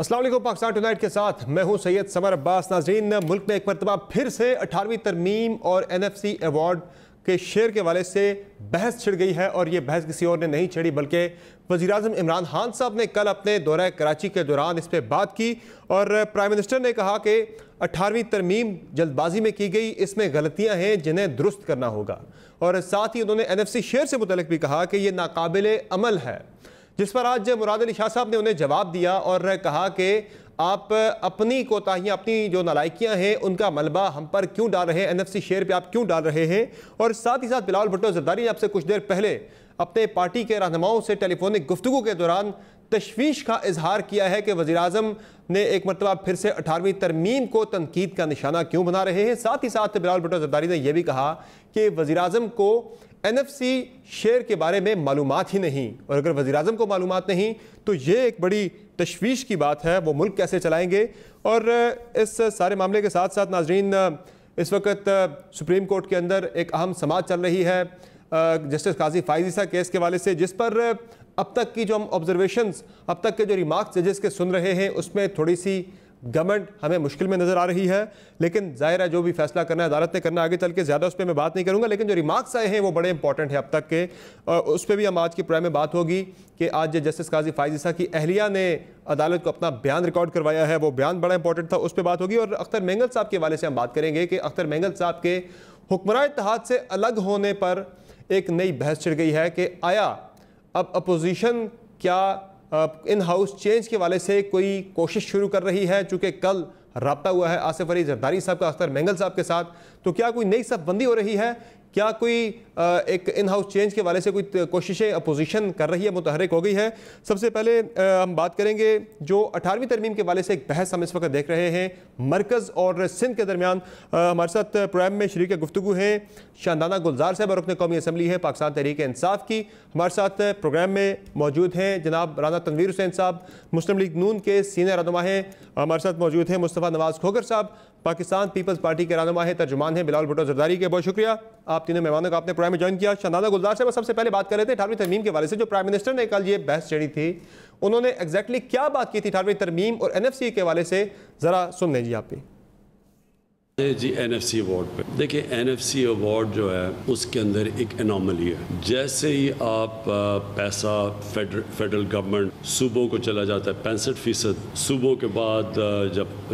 السلام علیکم، پاکستان ٹونائٹ کے ساتھ میں ہوں سید سمر عباس۔ ناظرین، ملک میں ایک مرتبہ پھر سے 18ویں ترمیم اور NFC ایوارڈ کے شیئر کے حوالے سے بحث چھڑ گئی ہے، اور یہ بحث کسی اور نے نہیں چھڑی بلکہ وزیراعظم عمران خان صاحب نے کل اپنے دورہ کراچی کے دوران اس پہ بات کی، اور پرائم منسٹر نے کہا کہ 18ویں ترمیم جلد بازی میں کی گئی، اس میں غلطیاں ہیں جنہیں درست کرنا ہوگا، اور ساتھ ہی انہوں نے NFC شیئر سے متعلق بھی کہا کہ یہ ناقابل عمل ہے، جس پر آج مراد علی شاہ صاحب نے انہیں جواب دیا اور کہا کہ آپ اپنی کوتاہیاں، اپنی جو نالائکیاں ہیں ان کا ملبہ ہم پر کیوں ڈال رہے ہیں، NFC شیئر پہ آپ کیوں ڈال رہے ہیں۔ اور ساتھ ہی ساتھ بلاول بھٹو زرداری نے آپ سے کچھ دیر پہلے اپنے پارٹی کے رہنماؤں سے ٹیلی فونک گفتگو کے دوران تشویش کا اظہار کیا ہے کہ وزیراعظم نے ایک مرتبہ پھر سے 18ویں ترمیم کو تنقید کا نشانہ کیوں بنا رہے ہیں۔ ساتھ ہی ساتھ بلاول بھٹو زرداری نے یہ بھی کہا کہ وزیراعظم کو NFC شیئر کے بارے میں معلومات ہی نہیں، اور اگر وزیراعظم کو معلومات نہیں تو یہ ایک بڑی تشویش کی بات ہے، وہ ملک کیسے چلائیں گے۔ اور اس سارے معاملے کے ساتھ ساتھ ناظرین، اس وقت سپریم کورٹ کے اندر ایک اہم سماعت چل رہی ہے جسٹس قاضی فائز عیسیٰ کیس کے حوالے سے، جس پر اب تک کی جو ہم آبزرویشنز، اب تک کے جو ریمارکس ججز کے سن رہے ہیں، اس میں تھوڑی سی گورنمنٹ ہمیں مشکل میں نظر آ رہی ہے، لیکن ظاہر ہے جو بھی فیصلہ کرنا ہے عدالت نے کرنا، آگے چل کے زیادہ اس پہ میں بات نہیں کروں گا، لیکن جو ریمارکس آئے ہیں وہ بڑے امپورٹنٹ ہیں اب تک کے، اس پہ بھی ہم آج کی پرائم میں بات ہوگی کہ آج جسٹس قاضی فائز عیسیٰ کی اہلیہ نے عدالت کو اپنا بیان ریکارڈ کروایا ہے، وہ بیان بڑا امپورٹنٹ تھا، اس پہ بات ہوگی، اور اختر مینگل صاحب کے حوالے سے ہم بات کریں گے کہ اختر مینگل صاحب کے حکمراں اتحاد سے الگ ہونے پر ایک نئی بحث چھڑ گئی ہے کہ آیا اب اپوزیشن کیا ان ہاؤس چینج کے حوالے سے کوئی کوشش شروع کر رہی ہے، چونکہ کل رابطہ ہوا ہے آصف علی زرداری صاحب کا اختر مینگل صاحب کے ساتھ، تو کیا کوئی نئی صف بندی ہو رہی ہے، کیا کوئی ایک ان ہاؤس چینج کے حوالے سے کوئی کوششیں اپوزیشن کر رہی ہے، متحرک ہو گئی ہے۔ سب سے پہلے ہم بات کریں گے جو 18ویں ترمیم کے حوالے سے ایک بحث ہم اس وقت دیکھ رہے ہیں مرکز اور سندھ کے درمیان۔ ہمارے ساتھ پروگرام میں شریک گفتگو ہیں شاندانہ گلزار صاحب، رکن قومی اسمبلی ہے پاکستان تحریک انصاف کی۔ ہمارے ساتھ پروگرام میں موجود ہیں جناب رانا تنویر حسین صاحب، مسلم لیگ نون کے سینئر رہنما ہیں۔ ہمارے ساتھ موجود ہیں مصطفیٰ نواز کھوگر صاحب، پاکستان پیپلز پارٹی کے رہنما ہیں، ترجمان ہیں بلاول بھٹو زرداری کے۔ بہت شکریہ آپ تینوں مہمانوں کا آپ نے پروگرام میں جوائن کیا۔ شاندانہ گلزار صاحب، سب سے پہلے بات کر رہے تھے 18ویں ترمیم کے حوالے سے، جو پرائم منسٹر نے کل یہ بحث چھیڑی تھی، انہوں نے ایگزیکٹلی کیا بات کی تھی 18ویں ترمیم اور NFC کے حوالے سے، ذرا سن لیں جی آپ بھی۔ جی NFC ایوارڈ پہ دیکھیں، NFC ایوارڈ جو ہے اس کے اندر ایک انوملی ہے۔ جیسے ہی آپ پیسہ فیڈرل گورنمنٹ صوبوں کو چلا جاتا ہے 65%، صوبوں کے بعد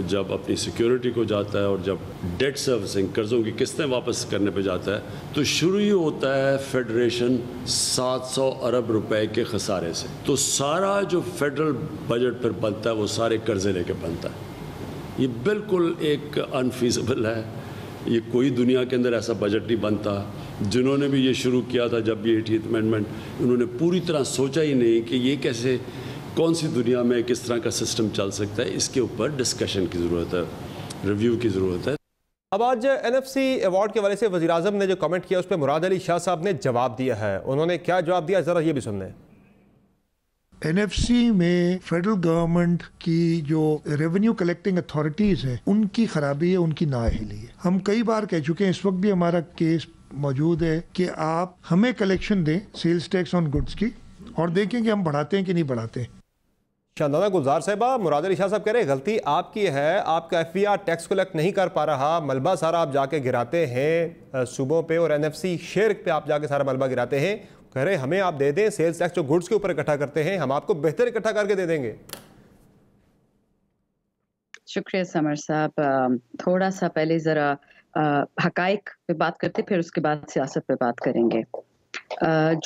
جب اپنی سیکیورٹی کو جاتا ہے اور جب ڈیٹ سروسنگ قرضوں کی قسطیں واپس کرنے پہ جاتا ہے، تو شروع ہی ہوتا ہے فیڈریشن 700 ارب روپے کے خسارے سے۔ تو سارا جو فیڈرل بجٹ پر بنتا ہے وہ سارے قرضے لے کے بنتا ہے۔ یہ بالکل ایک انفیزبل ہے، یہ کوئی دنیا کے اندر ایسا بجٹ نہیں بنتا۔ جنہوں نے بھی یہ شروع کیا تھا جب بھی 80th امینڈمنٹ، انہوں نے پوری طرح سوچا ہی نہیں کہ یہ کیسے، کون سی دنیا میں کس طرح کا سسٹم چل سکتا ہے۔ اس کے اوپر ڈسکشن کی ضرورت ہے، ریویو کی ضرورت ہے۔ اب آج NFC ایوارڈ کے حوالے سے وزیراعظم نے جو کمنٹ کیا اس پہ مراد علی شاہ صاحب نے جواب دیا ہے، انہوں نے کیا جواب دیا ذرا یہ بھی سن لیں۔ NFC میں فیڈرل گورنمنٹ کی جو ریونیو کلیکٹنگ اتھارٹیز ہیں ان کی خرابی ہے، ان کی نااہلی ہے۔ ہم کئی بار کہہ چکے ہیں، اس وقت بھی ہمارا کیس موجود ہے کہ آپ ہمیں کلیکشن دیں سیلز ٹیکس آن گڈز کی، اور دیکھیں کہ ہم بڑھاتے ہیں کہ نہیں بڑھاتے۔ شاندانہ گلزار صاحبہ، مراد علی شاہ صاحب کہہ رہے ہیں غلطی آپ کی ہے، آپ کا FBR ٹیکس کلیکٹ نہیں کر پا رہا، ملبہ سارا آپ جا کے گراتے ہیں صوبوں پہ، اور NFC شیئر پہ آپ جا کے سارا ملبہ گراتے ہیں، کہہ رہے ہمیں آپ دے دیں سیلز ٹیکس جو گڈز کے اوپر اکٹھا کرتے ہیں، ہم آپ کو بہتر اکٹھا کر کے دے دیں گے۔ شکریہ سمر صاحب، تھوڑا سا پہلے ذرا حقائق پہ بات کرتے، پھر اس کے بعد سیاست پہ بات کریں گے۔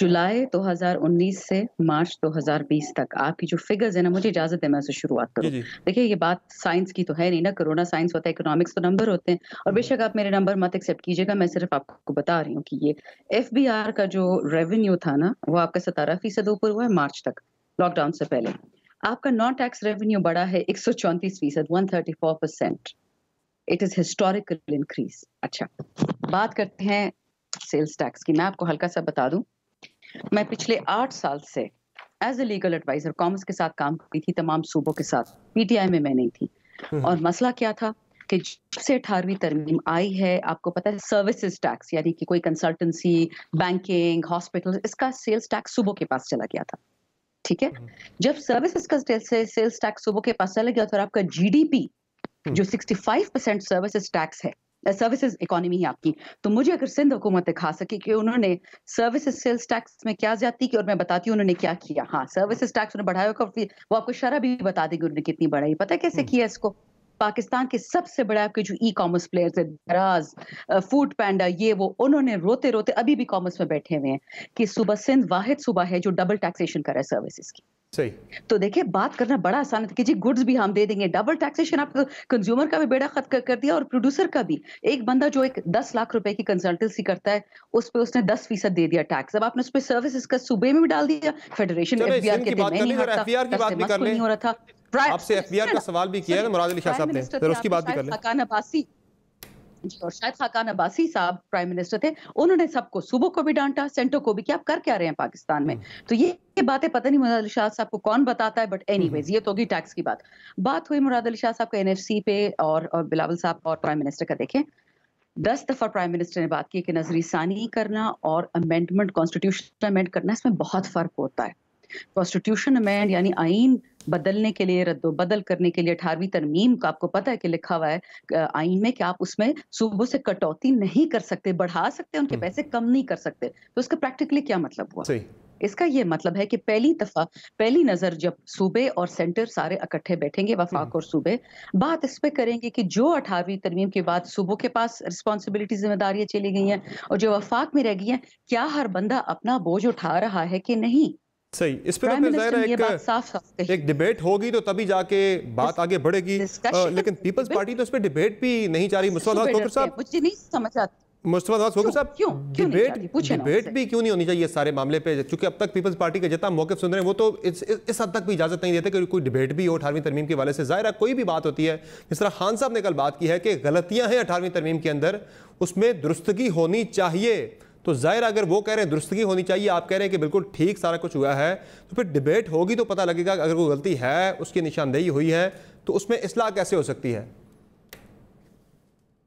جولائی 2019 سے مارچ 2020 تک آپ کی جو فگرز ہیں نا، مجھے اجازت ہے میں سے شروعات کروں۔ دیکھیں یہ بات سائنس کی تو ہے نہیں نا، کرونا سائنس ہوتا ہے، اکنامکس تو نمبر ہوتے ہیں، اور بے شک آپ میرے نمبر مت ایکسیپٹ کیجیے گا، میں صرف آپ کو بتا رہی ہوں کہ یہ FBR کا جو ریونیو تھا نا، وہ آپ کا 17% اوپر ہوا ہے مارچ تک، لاک ڈاؤن سے پہلے۔ آپ کا نان ٹیکس ریونیو بڑھا ہے 134%، 134%۔ It is historical increase. اچھا، بات کرتے ہیں سیلز ٹیکس کی۔ میں آپ کو ہلکا سا بتا دوں، میں پچھلے 8 سال سے as a legal adviser commerce کے ساتھ کام کی تھی، تمام صوبوں کے ساتھ۔ PTI میں نہیں تھی، اور مسئلہ کیا تھا کہ جب سے 18ویں ترمیم آئی ہے، آپ کو پتہ ہے سروسز ٹیکس، یعنی کہ کوئی کنسلٹنسی، بینکنگ، ہاسپٹل، اس کا سیلز ٹیکس صوبوں کے پاس چلا گیا تھا۔ ٹھیک ہے. جب سروسز کا سیلز ٹیکس صوبوں کے پاس چلا گیا تو آپ کا جی ڈی پی جو 65% سروسز ٹیکس ہے، سروسز اکانومی ہے آپ کی، تو مجھے اگر سندھ حکومت دکھا سکے کہ انہوں نے سروسز سیلز ٹیکس میں کیا زیادتی کی، اور میں بتاتی ہوں انہوں نے کیا کیا. ہاں سروسز ٹیکس انہوں نے بڑھایا ہوگا، وہ آپ کو شرح بھی بتا دیں گے انہوں نے کتنی بڑھائی. پتہ ہے کیسے کیا اس کو؟ پاکستان کے سب سے بڑا آپ کے جو ای کامرس پلیئرز ہیں، دراز، فوڈ پینڈا، یہ وہ، انہوں نے روتے روتے ابھی بھی کامرس میں بیٹھے ہوئے ہیں کہ صوبہ سندھ واحد صوبہ ہے جو ڈبل ٹیکسیشن کرے سروسز کی. صحیح. تو دیکھیں بات کرنا بڑا آسان ہے کہ جی گڈز بھی ہم دے دیں گے، ڈبل ٹیکسیشن آپ کنزیومر کا بھی بیڑا خط کر دیا اور پروڈیوسر کا بھی. ایک بندہ جو ایک 10 لاکھ روپے کی کنسلٹنسی کرتا ہے اس پہ اس نے 10% دے دیا ٹیکس. اب آپ نے اس پہ سروسز کا صوبے میں بھی ڈال دیا. فیڈریشن ایف بی آر کہتے ہیں میں نہیں ہٹتا، نہیں ہو رہا تھا. آپ سے ایف بی آر کا سوال بھی کیا ہے مراد علی شاہ صاحب نے، پھر اس کی بات بھی کر لیں. خاقان عباسی اور شاید خاقان عباسی صاحب پرائم منسٹر تھے، انہوں نے سب کو، صوبوں کو بھی ڈانٹا، سینٹر کو بھی، کہ آپ کر کیا رہے ہیں پاکستان میں. تو یہ باتیں پتہ نہیں مراد علی شاہ صاحب کو کون بتاتا ہے، بٹ اینی ویز یہ تو ہوگی ٹیکس کی بات. بات ہوئی مراد علی شاہ صاحب کا این ایف سی پہ اور بلاول صاحب اور پرائم منسٹر کا. دیکھیں 10 دفعہ پرائم منسٹر نے بات کی کہ نظری ثانی کرنا اور امینڈمنٹ، کانسٹیٹیوشن امینڈ کرنا، اس میں بہت فرق ہوتا ہے. کانسٹیٹیوشن امینڈ یعنی آئین بدلنے کے لیے، رد و بدل کرنے کے لیے 18ویں ترمیم کا آپ کو پتا ہے کہ لکھا ہوا ہے آئین میں کہ آپ اس میں صوبوں سے کٹوتی نہیں کر سکتے، بڑھا سکتے، ان کے پیسے کم نہیں کر سکتے. تو اس کا پریکٹیکلی کیا مطلب ہوا؟ صحیح. اس کا یہ مطلب ہے کہ پہلی دفعہ، پہلی نظر جب صوبے اور سینٹر سارے اکٹھے بیٹھیں گے، وفاق اور صوبے بات اس پہ کریں گے کہ جو 18ویں ترمیم کے بعد صوبوں کے پاس رسپانسبلٹی، ذمہ داریاں چلی گئی ہیں اور جو وفاق میں رہ گئی ہیں، کیا ہر بندہ اپنا بوجھ اٹھا رہا ہے کہ نہیں. صحیح. اس پہ تو ظاہر ہے ایک ڈیبیٹ ہوگی تو تبھی جا کے بات آگے بڑھے گی، لیکن پیپلز پارٹی تو اس پہ ڈیبیٹ بھی نہیں چاہ رہی. مصطفیٰ نواز کھوکھر صاحب، مجھے نہیں سمجھ آتی مصطفیٰ نواز کھوکھر صاحب، ڈیبیٹ بھی کیوں نہیں ہونی چاہیے اس سارے معاملے پہ؟ چونکہ اب تک پیپلز پارٹی کا جتنا موقف سن رہے ہیں وہ تو اس حد تک بھی اجازت نہیں دیتے کہ کوئی ڈیبیٹ بھی ہو 18ویں ترمیم کے حوالے سے. ظاہر ہے کوئی بھی بات ہوتی ہے، جس طرح خان صاحب نے کل بات کی ہے کہ غلطیاں ہیں 18ویں ترمیم کے اندر، اس میں درستگی ہونی چاہیے. تو ظاہر اگر وہ کہہ رہے ہیں درستگی ہونی چاہیے، آپ کہہ رہے ہیں کہ بالکل ٹھیک سارا کچھ ہوا ہے، تو پھر ڈیبیٹ ہوگی تو پتہ لگے گا کہ اگر وہ غلطی ہے، اس کی نشاندہی ہوئی ہے، تو اس میں اصلاح کیسے ہو سکتی ہے.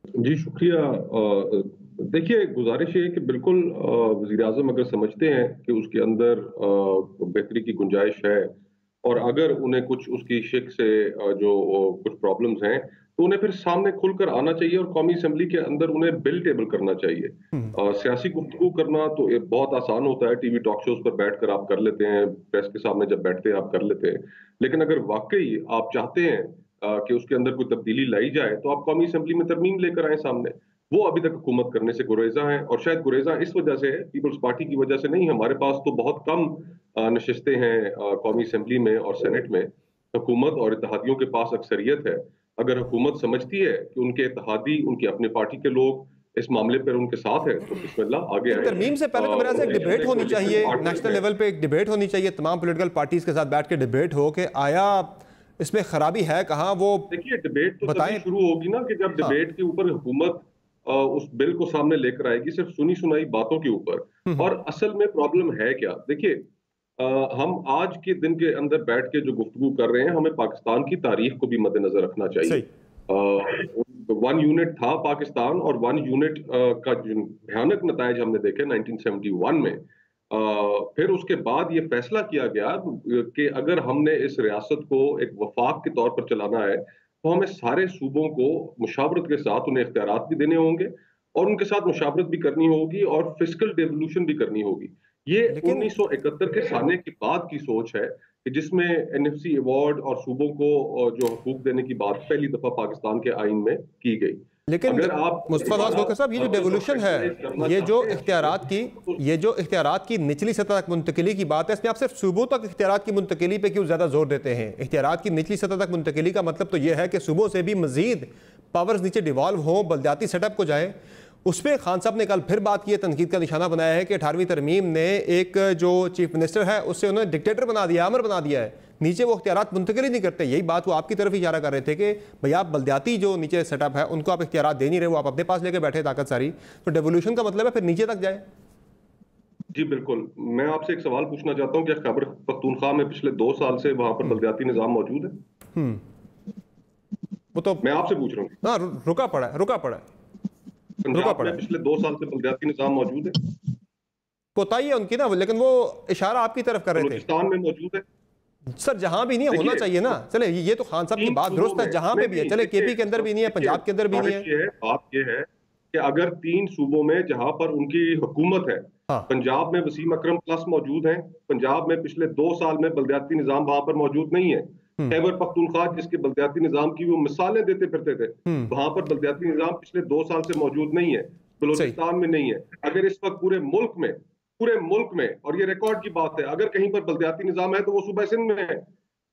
جی شکریہ. دیکھیے گزارش یہ کہ بالکل وزیر اعظم اگر سمجھتے ہیں کہ اس کے اندر بہتری کی گنجائش ہے، اور اگر انہیں کچھ اس کی شک سے جو کچھ پرابلمز ہیں، تو انہیں پھر سامنے کھل کر آنا چاہیے اور قومی اسمبلی کے اندر انہیں بل ٹیبل کرنا چاہیے. سیاسی گفتگو کرنا تو یہ بہت آسان ہوتا ہے، ٹی وی ٹاک شوز پر بیٹھ کر آپ کر لیتے ہیں، پریس کے سامنے جب بیٹھتے ہیں آپ کر لیتے ہیں. لیکن اگر واقعی آپ چاہتے ہیں کہ اس کے اندر کوئی تبدیلی لائی جائے تو آپ قومی اسمبلی میں ترمیم لے کر آئیں سامنے. وہ ابھی تک حکومت کرنے سے گریزاں ہیں، اور شاید گریزاں اس وجہ سے ہے، پیپلز پارٹی کی وجہ سے نہیں. ہمارے پاس تو بہت کم نشستیں ہیں قومی اسمبلی میں اور سینٹ میں. حکومت اور اتحادیوں کے پاس اکثریت ہے. اگر حکومت سمجھتی ہے کہ ان کے اتحادی، ان کے اپنے پارٹی کے لوگ اس معاملے پر ان کے ساتھ ہے، تو بسم اللہ آگے آئیں. ترمیم سے پہلے تو میرا ایک ڈیبیٹ ہونی چاہیے، نیشنل لیول پہ ایک ڈیبیٹ ہونی چاہیے، تمام پولیٹیکل پارٹیز کے ساتھ بیٹھ کے ڈیبیٹ ہو کہ آیا اس میں خرابی ہے کہاں. وہ دیکھیے ڈیبیٹ تو تبھی شروع ہوگی نا کہ جب ڈیبیٹ کے اوپر حکومت اس بل کو سامنے لے کر آئے گی، صرف سنی سنائی باتوں کے اوپر. اور اصل میں پرابلم ہے کیا؟ دیکھیے ہم آج کے دن کے اندر بیٹھ کے جو گفتگو کر رہے ہیں، ہمیں پاکستان کی تاریخ کو بھی مد نظر رکھنا چاہیے. 1 یونٹ تھا پاکستان، اور 1 یونٹ کا بھیانک نتائج ہم نے دیکھے 1971 میں. پھر اس کے بعد یہ فیصلہ کیا گیا کہ اگر ہم نے اس ریاست کو ایک وفاق کے طور پر چلانا ہے تو ہمیں سارے صوبوں کو مشاورت کے ساتھ انہیں اختیارات بھی دینے ہوں گے، اور ان کے ساتھ مشاورت بھی کرنی ہوگی، اور فسکل ڈیولوشن بھی کرنی ہوگی. یہ 1971 کے سانے کے بعد کی سوچ ہے کہ جس میں این ایف سی ایوارڈ اور صوبوں کو جو حقوق دینے کی بات پہلی دفعہ پاکستان کے آئین میں کی گئی. لیکن مصطفیٰ نواز کھوکھر صاحب، یہ جو ڈیولوشن ہے، یہ جو اختیارات کی نچلی سطح تک منتقلی کی بات ہے، اس میں آپ صرف صوبوں تک اختیارات کی منتقلی پہ کیوں زیادہ زور دیتے ہیں؟ اختیارات کی نچلی سطح تک منتقلی کا مطلب تو یہ ہے کہ صوبوں سے بھی مزید پاورز نیچے ڈیوالو ہوں، بلدیاتی سیٹ اپ کو جائیں. اس پہ خان صاحب نے کل پھر بات کی ہے، تنقید کا نشانہ بنایا ہے کہ 18ویں ترمیم نے ایک جو چیف منسٹر ہے اس سے انہوں نے ڈکٹیٹر بنا دیا، آمر بنا دیا ہے. نیچے وہ اختیارات منتقل ہی نہیں کرتے. یہی بات وہ آپ کی طرف اشارہ کر رہے تھے کہ بھئی آپ بلدیاتی جو نیچے سیٹ اپ ہے ان کو آپ اختیارات دے نہیں رہے، وہ آپ اپنے پاس لے کے بیٹھے طاقت ساری. تو ڈیولوشن کا مطلب ہے پھر نیچے تک جائے. جی بالکل. میں آپ سے ایک سوال پوچھنا چاہتا ہوں کہ خیبر پختونخوا میں پچھلے 2 سال سے وہاں پر بلدیاتی نظام موجود ہے؟ وہ تو میں آپ سے پوچھ رہا ہوں. ہاں، رکا پڑا ہے. پنجاب میں پچھلے 2 سال سے بلدیاتی نظام موجود ہے؟ کوتاہی ہے ان کی نا، لیکن وہ اشارہ آپ کی طرف کر رہے تھے. بلوچستان میں موجود ہے؟ سر جہاں بھی نہیں ہے ہونا چاہیے نا. چلے یہ تو خان صاحب کی بات درست ہے, جہاں پہ بھی ہے, چلے کے پی کے اندر بھی نہیں ہے, پنجاب کے اندر بھی نہیں ہے. بات یہ ہے کہ اگر 3 صوبوں میں جہاں پر ان کی حکومت ہے, پنجاب میں وسیم اکرم پلس موجود ہیں, پنجاب میں پچھلے 2 سال میں بلدیاتی نظام وہاں پر موجود نہیں ہے, خیبر پختونخوا جس کے بلدیاتی نظام کی وہ مثالیں دیتے پھرتے تھے, وہاں پر بلدیاتی نظام پچھلے 2 سال سے موجود نہیں ہے, بلوچستان میں نہیں ہے. اگر اس وقت پورے ملک میں, اور یہ ریکارڈ کی بات ہے, اگر کہیں پر بلدیاتی نظام ہے تو وہ صوبہ سندھ میں ہے.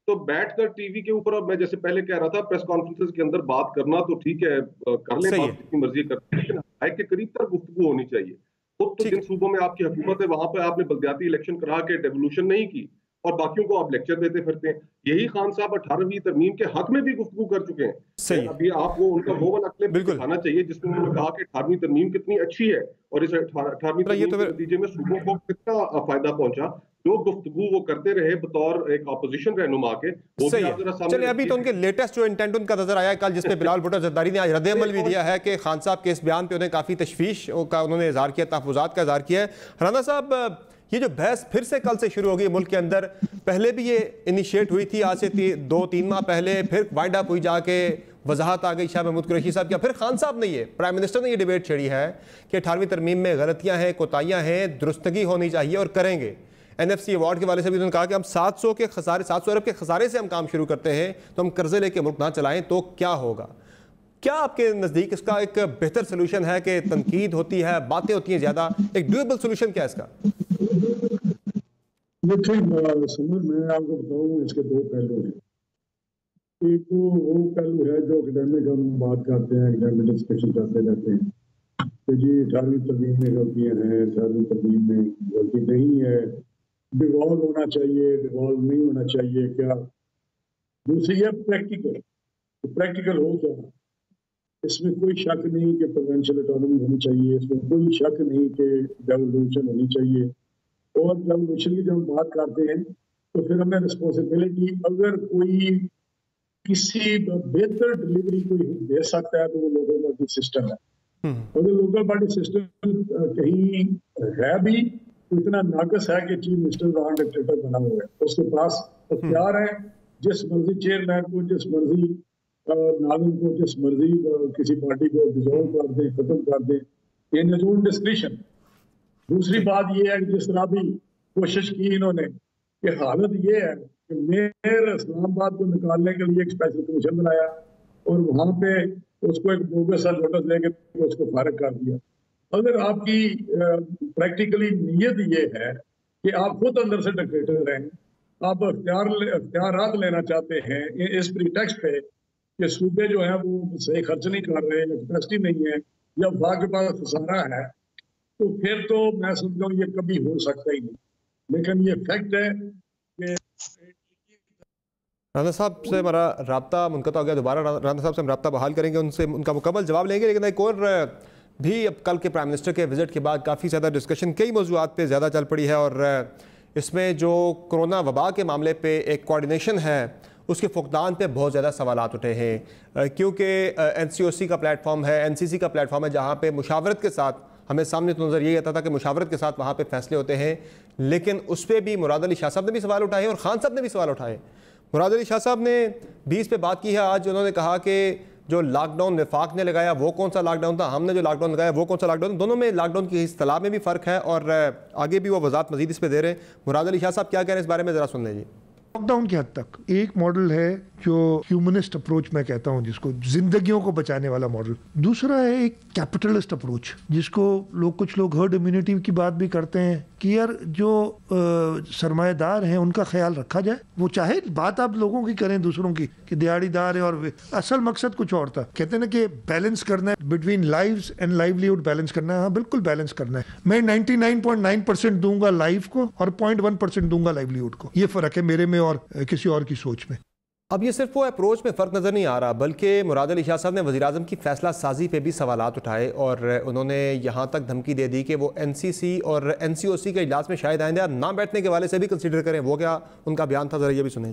تو بیٹھ کر ٹی وی کے اوپر, اور میں جیسے پہلے کہہ رہا تھا پریس کانفرنس کے اندر بات کرنا تو ٹھیک ہے, کر لیں بات جتنی مرضی کرتے ہیں, لیکن حقائق کے قریب تک گفتگو ہونی چاہیے. خود تو جن صوبوں میں آپ کی حکومت ہے وہاں پہ آپ نے بلدیاتی الیکشن کرا کے ڈیولوشن نہیں کی, اور باقیوں کو آپ لیکچر دیتے پھرتے ہیں. یہی خان صاحب 18ویں ترمیم کے حق میں بھی گفتگو کر چکے ہیں. ابھی آپ کو ان کا وہ والا کلپ دکھانا چاہیے جس میں انہوں نے کہا کہ 18ویں ترمیم کتنی اچھی ہے, اور اس 18ویں ترمیم کے نتیجے میں صوبوں کو کتنا فائدہ پہنچا. جو گفتگو وہ کرتے رہے بطور ایک اپوزیشن رہنما کے, وہ بھی آپ ذرا سامنے. چلے ابھی تو ان کے لیٹسٹ جو انٹینٹ ان کا نظر آیا ہے کل, جس میں بلال بھٹو زرداری نے آج رد عمل بھی دیا ہے کہ خان صاحب کے اس بیان پہ انہیں کافی تشویش کا انہوں نے اظہار کیا, تحفظات کا اظہار کیا ہے. رانا صاحب یہ جو بحث پھر سے کل سے شروع ہو گئی ملک کے اندر, پہلے بھی یہ انیشیٹ ہوئی تھی آج سے 2-3 ماہ پہلے, پھر وائنڈ اپ ہوئی جا کے وضاحت آ گئی شاہ محمود قریشی صاحب کیا, پھر خان صاحب نے یہ پرائم منسٹر نے یہ ڈیبیٹ چھیڑی ہے کہ 18ویں ترمیم میں غلطیاں ہیں, کوتاہیاں ہیں, درستگی ہونی چاہیے اور کریں گے. NFC ایوارڈ کے والے سے بھی انہوں نے کہا کہ ہم 700 ارب کے خسارے سے ہم کام شروع کرتے ہیں, تو ہم قرضے لے کے ملک نہ چلائیں تو کیا ہوگا. کیا آپ کے نزدیک اس کا ایک بہتر سلوشن ہے کہ تنقید ہوتی ہے, باتیں ہوتی ہیں زیادہ, ایک ڈویبل سلوشن کیا ہے اس کا؟ سمجھ میں آپ کو بتاؤں اس کے 2 پہلو ہیں. ایک تو وہ پہلو ہے جو اکیڈمک ہم بات کرتے ہیں, اکیڈمک ڈسکشن کرتے رہتے ہیں کہ جی 18ویں ترمیم میں غلطیاں ہیں, 18ویں ترمیم میں غلطی نہیں ہے, ڈیوالو ہونا چاہیے, ڈیوالو نہیں ہونا چاہیے کیا. دوسری ہے پریکٹیکل ہو کیا. اس میں کوئی شک نہیں کہ پروونشل اٹانومی ہونی چاہیے, اس میں کوئی شک نہیں کہ ڈیولوشن ہونی چاہیے. اور ڈیولوشن کی جب ہم بات کرتے ہیں تو پھر ہمیں رسپانسبلٹی, اگر کوئی کسی بہتر ڈلیوری کوئی دے سکتا ہے تو وہ لوکل باڈی سسٹم ہے. اگر لوکل باڈی سسٹم کہیں ہے بھی تو اتنا ناقص ہے کہ چیف منسٹر وہاں ڈکٹیٹر بنا ہوا ہے, اس کے پاس اختیار ہے جس مرضی چیئرمین کو, جس مرضی ناظم کو, جس مرضی کسی پارٹی کو ڈیزالو کر دیں, ختم کر دیں, ان ہز اون ڈسکریشن. دوسری بات یہ ہے کہ جس طرح بھی کوشش کی انہوں نے, کہ حالت یہ ہے کہ میئر اسلام آباد کو نکالنے کے لیے ایک اسپیشل کمیشن بنایا اور وہاں پہ اس کو ایک بوگس نوٹس دے کے اس کو فارغ کر دیا. اگر آپ کی پریکٹیکلی نیت یہ ہے کہ آپ خود اندر سے ڈکٹیٹر ہیں, آپ اختیارات لینا چاہتے ہیں اس پریٹیکسٹ پہ کہ صوبے جو ہیں وہ صحیح خرچ نہیں کر رہے, کیپیسٹی نہیں ہے, یا وہاں کے پاس خسارہ ہے, تو پھر تو میں سمجھتا ہوں یہ کبھی ہو سکتا ہی نہیں. لیکن یہ فیکٹ ہے کہ رانا صاحب سے ہمارا رابطہ منقطع ہو گیا, دوبارہ رانا صاحب سے ہم رابطہ بحال کریں گے, ان سے ان کا مکمل جواب لیں گے. لیکن ایک اور بھی اب کل کے پرائم منسٹر کے وزٹ کے بعد کافی زیادہ ڈسکشن کئی موضوعات پہ زیادہ چل پڑی ہے, اور اس میں جو کرونا وبا کے معاملے پہ ایک کوارڈینیشن ہے اس کے فقدان پہ بہت زیادہ سوالات اٹھے ہیں, کیونکہ NCOC کا پلیٹ فارم ہے, NCC کا پلیٹ فارم ہے, جہاں پہ مشاورت کے ساتھ ہمیں سامنے تو نظر یہ آتا تھا کہ مشاورت کے ساتھ وہاں پہ فیصلے ہوتے ہیں, لیکن اس پہ بھی مراد علی شاہ صاحب نے بھی سوال اٹھائے اور خان صاحب نے بھی سوال اٹھائے. مراد علی شاہ صاحب نے 20 پہ بات کی ہے آج, انہوں نے کہا کہ جو لاک ڈاؤن وفاق نے لگایا وہ کون سا لاک ڈاؤن تھا, ہم نے جو لاک ڈاؤن لگایا وہ کون سا لاک ڈاؤن, دونوں میں لاک ڈاؤن کی اصطلاح میں بھی فرق ہے, اور آگے بھی وہ وضاحت مزید اس پہ دے رہے ہیں. مراد علی شاہ صاحب کیا کہہ رہے ہیں اس بارے میں ذرا سن لیجیے. لاک ڈاؤن کے حد تک ایک ماڈل ہے جو ہیومنسٹ اپروچ میں کہتا ہوں, جس کو زندگیوں کو بچانے والا ماڈل. دوسرا ہے ایک کیپٹلسٹ اپروچ, جس کو کچھ لوگ ہرڈ امیونٹی کی بات بھی کرتے ہیں کہ یار جو سرمایہ دار ہیں ان کا خیال رکھا جائے. وہ چاہے بات آپ لوگوں کی کریں دوسروں کی کہ دیہڑی دار ہے, اور اصل مقصد کچھ اور تھا. کہتے ہیں نا کہ بیلنس کرنا ہے between lives and livelihood, balance کرنا ہے. ہاں بالکل بیلنس کرنا ہے. میں 99.9% دوں گا لائف کو اور 0.1% دوں گا لائیولیہڈ کو. یہ فرق ہے میرے میں اور کسی اور کی سوچ میں. اب یہ صرف وہ اپروچ میں فرق نظر نہیں آ رہا, بلکہ مراد علی شاہ صاحب نے وزیراعظم کی فیصلہ سازی پہ بھی سوالات اٹھائے, اور انہوں نے یہاں تک دھمکی دے دی کہ وہ NCC اور NCOC کے اجلاس میں شاید آئندہ نہ بیٹھنے کے والے سے بھی کنسیڈر کریں. وہ کیا ان کا بیان تھا, ذرا یہ بھی سنیں.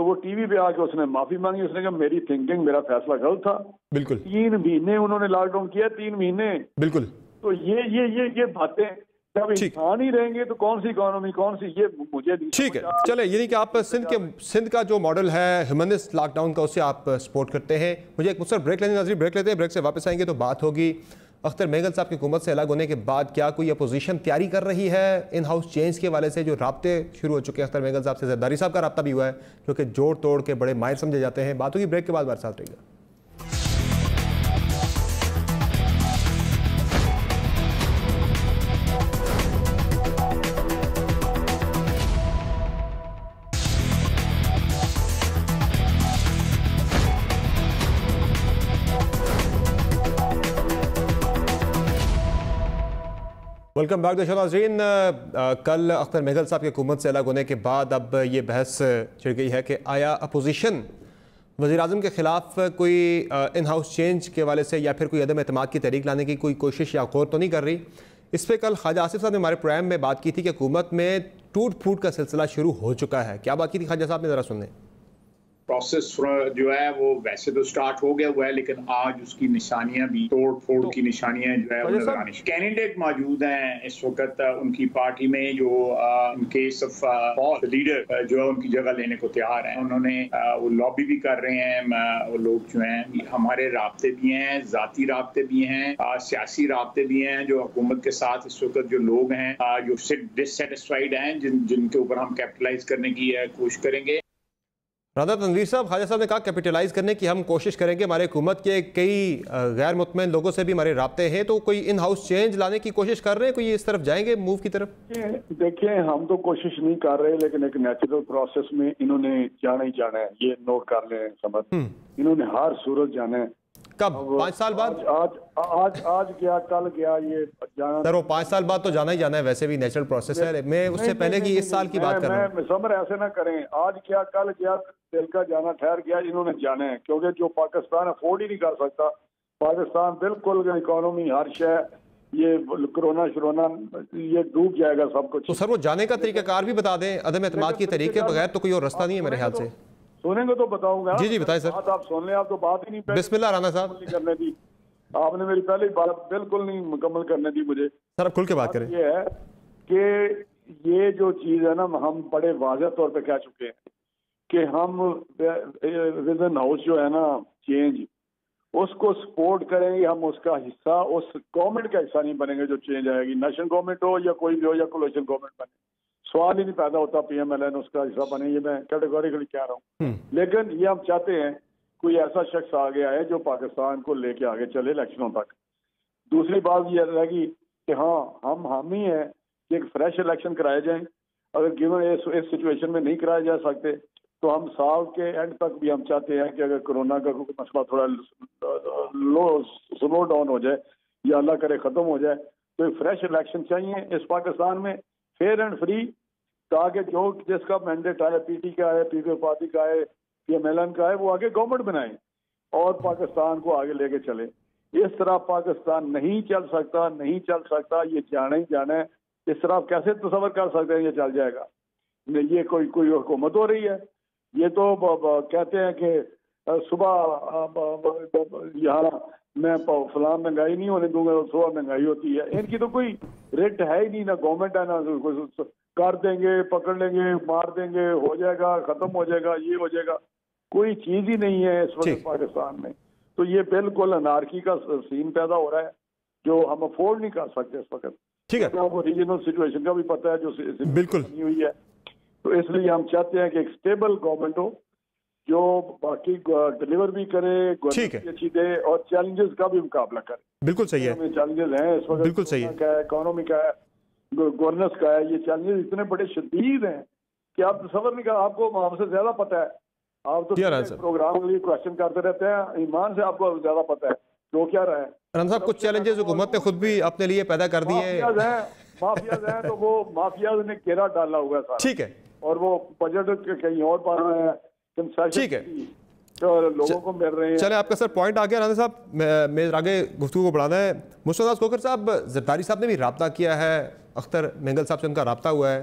تو وہ ٹی وی پہ آ کے اس نے معافی مانگی, اس نے کہا میری تھنکنگ, میرا فیصلہ غلط تھا. بالکل 3 مہینے انہوں نے لاک ڈاؤن کیا, 3 مہینے. بالکل. تو یہ باتیں جب انسان ہی رہیں گے تو کون سی اکانومی, کون سی, یہ مجھے ٹھیک ہے. چلے یعنی کہ آپ سندھ کا جو ماڈل ہے ہیومنسٹ لاک ڈاؤن کا, اسے آپ سپورٹ کرتے ہیں. مجھے ایک مختصر بریک لینے ناظرین, بریک لیتے ہیں, بریک سے واپس آئیں گے تو بات ہوگی اختر مہگل صاحب کی حکومت سے الگ ہونے کے بعد کیا کوئی اپوزیشن تیاری کر رہی ہے ان ہاؤس چینج کے حوالے سے. جو رابطے شروع ہو چکے ہیں اختر مہگل صاحب سے, زرداری صاحب کا رابطہ بھی ہوا ہے جو کہ جوڑ توڑ کے بڑے ماہر سمجھے جاتے ہیں. بات ہوگی بریک کے بعد, ہمارے ساتھ رہیے گا. ویلکم بیک دوستو ناظرین. کل اختر مہگل صاحب کی حکومت سے الگ ہونے کے بعد اب یہ بحث چھڑ گئی ہے کہ آیا اپوزیشن وزیراعظم کے خلاف کوئی ان ہاؤس چینج کے حوالے سے یا پھر کوئی عدم اعتماد کی تحریک لانے کی کوئی کوشش یا غور تو نہیں کر رہی. اس پہ کل خواجہ آصف صاحب نے ہمارے پروگرام میں بات کی تھی کہ حکومت میں ٹوٹ پھوٹ کا سلسلہ شروع ہو چکا ہے. کیا بات کی تھی خواجہ صاحب نے, ذرا سن لیں. پروسیس جو ہے وہ ویسے تو سٹارٹ ہو گیا ہوا ہے, لیکن آج اس کی نشانیاں بھی, توڑ پھوڑ کی نشانیاں جو ہے وہ نظر آنی. کینڈیڈیٹ موجود ہیں اس وقت ان کی پارٹی میں جو ان کیس آف لیڈر جو ہے ان کی جگہ لینے کو تیار ہیں. انہوں نے وہ لابی بھی کر رہے ہیں. وہ لوگ جو ہیں ہمارے رابطے بھی ہیں, ذاتی رابطے بھی ہیں, سیاسی رابطے بھی ہیں. جو حکومت کے ساتھ اس وقت جو لوگ ہیں جو ڈسسیٹسفائیڈ ہیں, جن کے اوپر ہم کیپٹلائز کرنے کی کوشش کریں گے. رانا تنویر صاحب, خواجہ صاحب نے کہا کیپٹلائز کرنے کی ہم کوشش کریں گے. ہمارے حکومت کے کئی غیر مطمئن لوگوں سے بھی ہمارے رابطے ہیں, تو کوئی ان ہاؤس چینج لانے کی کوشش کر رہے ہیں, کوئی اس طرف جائیں گے موو کی طرف؟ دیکھیں ہم تو کوشش نہیں کر رہے, لیکن ایک نیچرل پروسیس میں انہوں نے جانا ہی جانا ہے. یہ نوٹ کر لیں سمجھ, انہوں نے ہر صورت جانا ہے. کب؟ 5 سال بعد؟ آج گیا, کل گیا, یہ جانا سر. وہ 5 سال بعد تو جانا ہی جانا ہے, ویسے بھی نیچرل پروسیس ہے. میں اس سے پہلے کی اس سال کی بات کر رہا ہوں. سمر ایسے نہ کریں, آج کیا کل گیا, دل کا جانا ٹھہر گیا. انہوں نے جانا ہے کیونکہ جو پاکستان افورڈ ہی نہیں کر سکتا. پاکستان بالکل اکانومی ہر شے, یہ کرونا شرونا یہ ڈوب جائے گا سب کچھ. تو سر وہ جانے کا طریقہ کار بھی بتا دیں. عدم اعتماد کی تحریک کے بغیر تو کوئی اور رستہ نہیں ہے میرے خیال سے. سنیں گے تو بتاؤں گا. جی بتائیں سر. آپ سن لیں, آپ تو بات ہی نہیں. بسم اللہ رانا صاحب. کرنے دی آپ نے, میری پہلی بات بالکل نہیں مکمل کرنے دی مجھے. سر اب کھل کے بات کریں. یہ ہے کہ یہ جو چیز ہے نا, ہم بڑے واضح طور پہ کہہ چکے ہیں کہ ہم ود ہاؤس جو ہے نا چینج, اس کو سپورٹ کریں گے. ہم اس کا حصہ, اس گورنمنٹ کا حصہ نہیں بنیں گے جو چینج آئے گی. نیشنل گورنمنٹ ہو یا کوئی بھی ہو, یا کولیشن گورنمنٹ بنے, سوال ہی نہیں پیدا ہوتا پی ایم ایل این اس کا حصہ بنے. یہ میں کیٹیگوریکلی کہہ رہا ہوں. لیکن یہ ہم چاہتے ہیں کوئی ایسا شخص آ گیا ہے جو پاکستان کو لے کے آگے چلے الیکشنوں تک. دوسری بات یہ رہے گی کہ ہاں ہم ہی ہیں کہ ایک فریش الیکشن کرائے جائیں. اگر گیون اس سچویشن میں نہیں کرائے جا سکتے تو ہم سال کے اینڈ تک بھی ہم چاہتے ہیں کہ اگر کرونا کا مسئلہ تھوڑا سلو ڈاؤن ہو جائے یا اللہ کرے ختم ہو جائے, تو ایک فریش الیکشن چاہیے اس پاکستان میں, فیئر اینڈ فری, تاکہ جو جس کا مینڈیٹ آئے, پی ٹی کا ہے, پیپلز پارٹی کا ہے, پی ایم ایل این کا ہے, وہ آگے گورنمنٹ بنائیں اور پاکستان کو آگے لے کے چلے. اس طرح پاکستان نہیں چل سکتا. یہ جانا ہی جانا ہے. اس طرح آپ کیسے تصور کر سکتے ہیں یہ چل جائے گا؟ یہ کوئی حکومت ہو رہی ہے. یہ تو کہتے ہیں کہ صبح یہاں میں فلاں مہنگائی نہیں ہونے دوں گا, صبح مہنگائی ہوتی ہے. ان کی تو کوئی ریٹ ہے ہی نہیں, نہ گورنمنٹ ہے, نہ کر دیں گے, پکڑ لیں گے, مار دیں گے, ہو جائے گا, ختم ہو جائے گا, یہ ہو جائے گا. کوئی چیز ہی نہیں ہے اس وقت پاکستان میں. تو یہ بالکل انارکی کا سین پیدا ہو رہا ہے جو ہم افورڈ نہیں کر سکتے اس وقت. ٹھیک ہے, ریجنل سچویشن کا بھی پتہ ہے جو بالکل بنی ہوئی ہے. تو اس لیے ہم چاہتے ہیں کہ ایک سٹیبل گورنمنٹ ہو جو باقی ڈلیور بھی کرے, گورنمنٹ اچھی دے اور چیلنجز کا بھی مقابلہ کرے. بالکل صحیح ہے. چیلنجز ہیں اس وقت, بالکل صحیح ہے, اکانومی کا ہے, گورننس کا ہے. یہ چیلنجز اتنے بڑے شدید ہیں کہ آپ تصور نہیں کر, آپ کو ہم سے زیادہ پتہ ہے. آپ تو پروگرام کے لیے کوشچن کرتے رہتے ہیں, ایمان سے آپ کو زیادہ پتہ ہے جو کیا رہا ہے. رحمان صاحب کچھ چیلنجز حکومت نے خود بھی اپنے لیے پیدا کر دیے. مافیاز ہیں تو وہ مافیاز نے گھیرا ڈالا ہوا ہے. ٹھیک ہے, اور وہ بجٹ کہیں اور پا رہے ہیں, ٹھیک ہے, لوگوں کو مل رہے ہیں. چلے آپ کا سر پوائنٹ آ گیا. رانا صاحب میں آگے گفتگو کو بڑھانا ہے. مصطفیٰ کوکر صاحب, زرداری صاحب نے بھی رابطہ کیا ہے, اختر مہگل صاحب سے ان کا رابطہ ہوا ہے.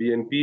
BNP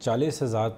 40,000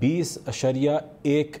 20.1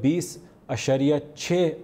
20.6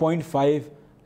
0.5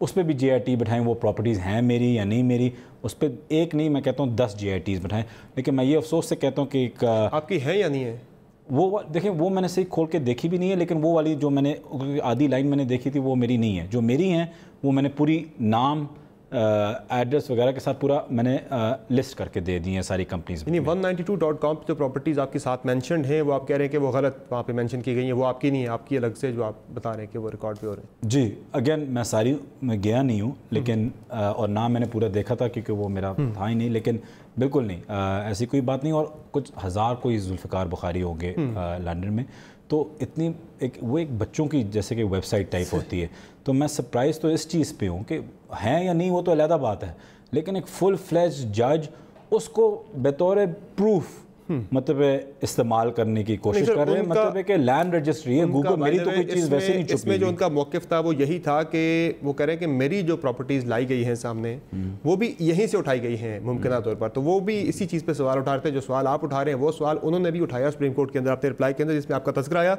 اس پہ بھی جے آئی ٹی بٹھائیں، وہ پراپرٹیز ہیں میری یا نہیں میری، اس پہ ایک نہیں میں کہتا ہوں 10 جے آئی ٹیز بٹھائیں. لیکن میں یہ افسوس سے کہتا ہوں کہ ایک آپ کی ہیں یا نہیں ہے وہ دیکھیں وہ میں نے صحیح کھول کے دیکھی بھی نہیں ہے، لیکن وہ والی جو میں نے آدھی لائن میں نے دیکھی تھی وہ میری نہیں ہے. جو میری ہیں وہ میں نے پوری نام ایڈریس وغیرہ کے ساتھ پورا میں نے لسٹ کر کے دے دی ہیں ساری کمپنیز. یعنی 192.com پہ جو پراپرٹیز آپ کے ساتھ مینشنڈ ہیں وہ آپ کہہ رہے ہیں کہ وہ غلط وہاں پہ مینشن کی گئی ہیں، وہ آپ کی نہیں ہے، آپ کی الگ سے جو آپ بتا رہے ہیں کہ وہ ریکارڈ پہ ہو رہے ہیں. جی اگین میں ساری میں گیا نہیں ہوں لیکن اور نہ میں نے پورا دیکھا تھا کیونکہ وہ میرا تھا ہی نہیں، لیکن بالکل نہیں ایسی کوئی بات نہیں. اور کچھ ہزار کوئی ذوالفقار بخاری ہوں گے لنڈن میں، تو اتنی وہ ایک بچوں کی جیسے کہ ویب سائٹ ٹائپ ہوتی ہے. تو میں سرپرائز تو اس چیز پہ ہوں کہ ہیں یا نہیں وہ تو علیحدہ بات ہے، لیکن ایک فل فلیج جج اس کو بطور پروف مطلب استعمال کرنے کی کوشش کر رہے ہیں. مطلب ہے کہ لینڈ رجسٹری ہے گوگل، میری تو کوئی چیز ویسے نہیں چھپی. اس میں جو ان کا موقف تھا وہ یہی تھا کہ وہ کہہ رہے ہیں کہ میری جو پراپرٹیز لائی گئی ہیں سامنے وہ بھی یہیں سے اٹھائی گئی ہیں ممکنہ طور پر. تو وہ بھی اسی چیز پہ سوال اٹھا رہے تھے جو سوال آپ اٹھا رہے ہیں، وہ سوال انہوں نے بھی اٹھایا سپریم کورٹ کے اندر اپنے رپلائی کے اندر، جس میں آپ کا تذکرہ آیا.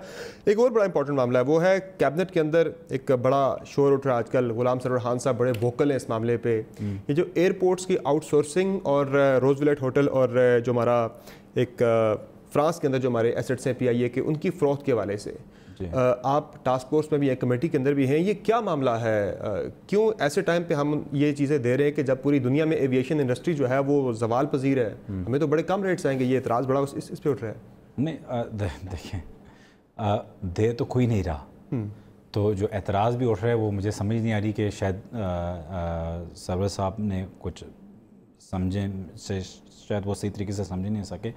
ایک اور بڑا امپورٹنٹ معاملہ ہے وہ ہے کیبنٹ کے اندر ایک بڑا شور اٹھ رہا ہے آج کل. غلام سرور خان صاحب بڑے ووکل ہیں اس معاملے پہ. یہ جو ایئرپورٹس کی آؤٹ سورسنگ اور روزویلٹ ہوٹل اور جو ہمارا ایک فرانس کے اندر جو ہمارے ایسٹس ہیں پی آئی اے کے، ان کی فروخت کے حوالے سے آپ ٹاسک فورس میں بھی ایک کمیٹی کے اندر بھی ہیں. یہ کیا معاملہ ہے؟ کیوں ایسے ٹائم پہ ہم یہ چیزیں دے رہے ہیں کہ جب پوری دنیا میں ایویشن انڈسٹری جو ہے وہ زوال پذیر ہے، ہمیں تو بڑے کم ریٹس آئیں گے؟ یہ اعتراض بڑا اس پہ اٹھ رہا ہے. نہیں دیکھیں دے تو کوئی نہیں رہا، تو جو اعتراض بھی اٹھ رہا ہے وہ مجھے سمجھ نہیں آ رہی کہ شاید سرور صاحب نے کچھ سمجھیں سے شاید وہ صحیح طریقے سے سمجھ نہیں سکے.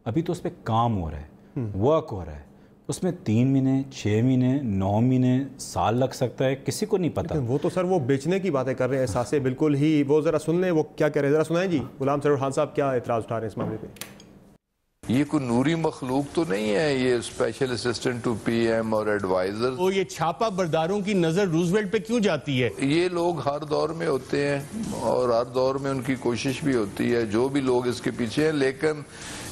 ابھی تو اس پہ کام ہو رہا ہے، ورک ہو رہا ہے، اس میں 3 مہینے 6 مہینے 9 مہینے سال لگ سکتا ہے، کسی کو نہیں پتہ. وہ تو سر وہ بیچنے کی باتیں کر رہے ہیں احساسے بالکل ہی. وہ ذرا سن لیں وہ کیا کہہ رہے ہیں، ذرا سنائیں جی. غلام سرور خان صاحب کیا اعتراض اٹھا رہے ہیں اس معاملے پہ؟ یہ کوئی نوری مخلوق تو نہیں ہے، یہ special assistant to P M اور ایڈوائزر. وہ یہ چھاپا برداروں کی نظر روزویلٹ پہ کیوں جاتی ہے؟ یہ لوگ ہر دور میں ہوتے ہیں اور ہر دور میں ان کی کوشش بھی ہوتی ہے، جو بھی لوگ اس کے پیچھے ہیں. لیکن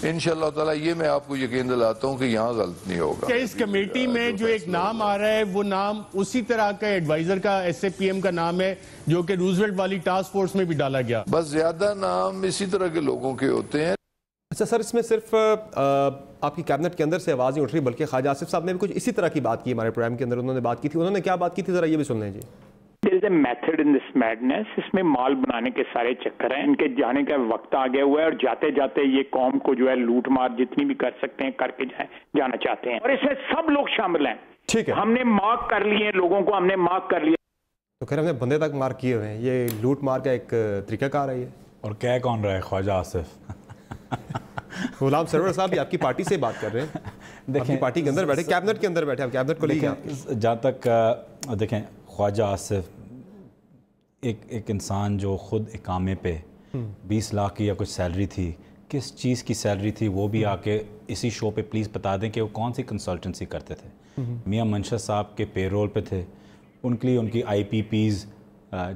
انشاءاللہ تعالی یہ میں آپ کو یقین دلاتا ہوں کہ یہاں غلط نہیں ہوگا. کہ اس کمیٹی میں جو ایک نام آ رہا ہے وہ نام اسی طرح کا ایڈوائزر کا ایس اے پی ایم کا نام ہے جو کہ روزویلٹ والی ٹاسک فورس میں بھی ڈالا گیا. بس زیادہ نام اسی طرح کے لوگوں کے ہوتے ہیں. اچھا سر، اس میں صرف آپ کی کیبنٹ کے اندر سے آواز نہیں اٹھ رہی بلکہ خواجہ آصف صاحب نے بھی کچھ اسی طرح کی بات کی ہمارے پروگرام کے اندر. انہوں نے بات کی تھی، انہوں نے کیا بات کی تھی ذرا یہ بھی سن لیں جی. There is a method in this madness. اس میں مال بنانے کے سارے چکر ہیں. ان کے جانے کا وقت آ گیا ہوا ہے اور جاتے جاتے یہ قوم کو جو ہے لوٹ مار جتنی بھی کر سکتے ہیں کر کے جانا چاہتے ہیں، اور اس میں سب لوگ شامل ہیں. ٹھیک ہے، ہم نے مارک کر لیے لوگوں کو، ہم نے مارک کر لیا. تو خیر ہم نے بندے تک مارک کیے ہوئے ہیں. یہ لوٹ مار کا ایک طریقہ کار ہے یہ. اور کیا کون رہا ہے خواجہ آصف؟ غلام سرور صاحب بھی آپ کی پارٹی سے بات کر رہے ہیں، دیکھیں پارٹی کے اندر بیٹھے، کیبنٹ کے اندر بیٹھے، آپ کیبنٹ کو لے گئے. جہاں تک دیکھیں خواجہ آصف ایک انسان جو خود اقامے پہ 20 لاکھ کی یا کچھ سیلری تھی، کس چیز کی سیلری تھی وہ بھی آ کے اسی شو پہ پلیز بتا دیں کہ وہ کون سی کنسلٹنسی کرتے تھے. میاں منشا صاحب کے پے رول پہ تھے، ان کے لیے ان کی آئی پی پیز